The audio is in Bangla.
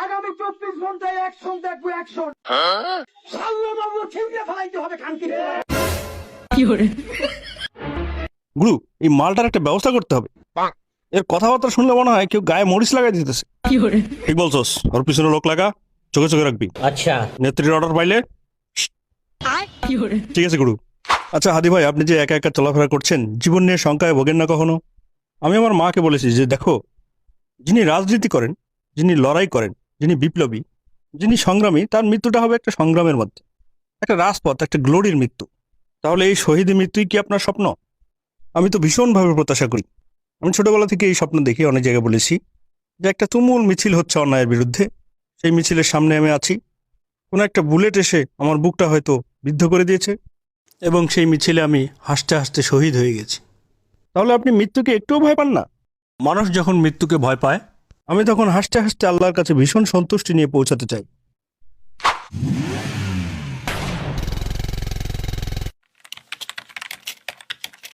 আগামী 24 ঘন্টায় অ্যাকশন দেখবো, অ্যাকশন। সাল্লা বাবু ছিঁড়ে ফেলাইতে হবে কানকি। গুরু, এই মালটার একটা ব্যবস্থা করতে হবে। এর কথাবার্তা শুনলে মনে হয় কেউ গায়ে মরিচ লাগাই দিতেছে। ঠিক বলছস, ওর পিছনে লোক লাগা, চোখে চোখে রাখবি। আচ্ছা, নেত্রীর অর্ডার পাইলে ঠিক আছে গুরু। আচ্ছা হাদি ভাই, আপনি যে একা একা চলাফেরা করছেন, জীবন নিয়ে শঙ্কায় ভোগেন না কখনো? আমি আমার মাকে বলেছি যে দেখো, যিনি রাজনীতি করেন, যিনি লড়াই করেন, যিনি বিপ্লবী, যিনি সংগ্রামী, তার মৃত্যুটা হবে একটা সংগ্রামের মধ্যে, একটা রাজপথ, একটা গ্লোরির মৃত্যু। তাহলে এই শহীদের মৃত্যুই কি আপনার স্বপ্ন? আমি তো ভীষণভাবে প্রত্যাশা করি। আমি ছোটবেলা থেকে এই স্বপ্ন দেখি, অনেক জায়গায় বলেছি যে একটা তুমুল মিছিল হচ্ছে অন্যায়ের বিরুদ্ধে, সেই মিছিলের সামনে আমি আছি, কোনো একটা বুলেট এসে আমার বুকটা হয়তো বিদ্ধ করে দিয়েছে এবং সেই মিছিলে আমি হাসতে হাসতে শহীদ হয়ে গেছি। তাহলে আপনি মৃত্যুকে একটুও ভয় পান না? মানুষ যখন মৃত্যুকে ভয় পায়, আমি তখন হাসতে হাসতে আল্লাহর কাছে ভীষণ সন্তুষ্টি নিয়ে পৌঁছাতে চাই।